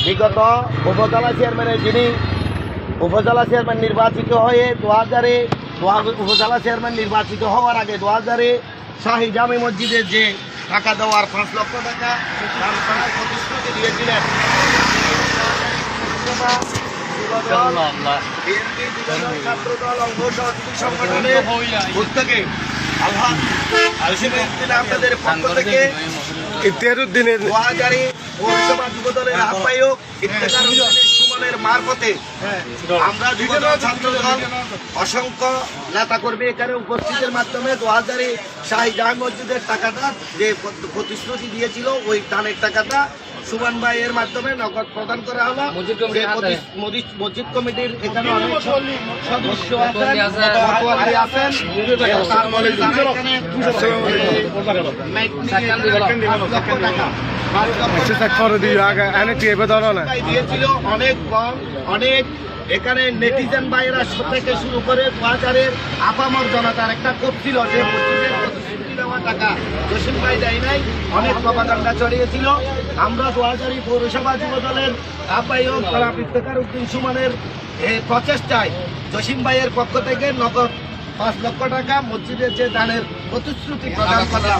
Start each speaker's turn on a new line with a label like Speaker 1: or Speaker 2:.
Speaker 1: বিগত উপজেলা চেয়ারম্যানের যিনি উপজেলা চেয়ারম্যান নির্বাচিত হয়ে 2000-এ উপজেলা চেয়ারম্যান নির্বাচিত হওয়ার আগে 2000-এ শাহী জামে মসজিদের যে টাকা দেওয়ার 5 লক্ষ টাকা তার প্রতিশ্রুতি দিয়েছিলেন। ছাত্রদল অঙ্গ সহযোগী সংগঠনের উদ্যোগে আপনাদের পক্ষ থেকে
Speaker 2: ইফতিহারউদ্দিনের
Speaker 1: 2000-এ পৌরসভা যুবদলের আহ্বায়ক ইফতেখার উদ্দিনের সুমনের মারফতে আমরা যুবদল ছাত্রদল অসংখ্য নেতাকর্মী এখানে উপস্থিতের মাধ্যমে 2000-এ শাহী জামে মসজিদের টাকাটা যে প্রতিশ্রুতি দিয়েছিল ওই দানের টাকাটা সুমন ভাইয়ের মাধ্যমে নগদ প্রদান করা হলো। মসজিদ কমিটির এখানে অনেক সদস্য আছেন। দিয়েছিল অনেক কম, অনেক এখানে নেটিজেন ভাইয়েরা থেকে শুরু করে 2000-এর আপামর জনতার একটা ক্ষোভ ছিল যে মসজিদের প্রতিশ্রুতি দেওয়া টাকা জসিম ভাই দেয় নাই, অনেক প্রপাগান্ডা ছড়িয়েছিল। আমরা 2000-এ পৌরসভা যুবদলের আহ্বায়ক জনাব ইফতেখার উদ্দিন সুমনের প্রচেষ্টায় জসিম ভাইয়ের পক্ষ থেকে নগদ 5 লক্ষ টাকা মসজিদের যে দানের প্রতিশ্রুতি প্রদান করা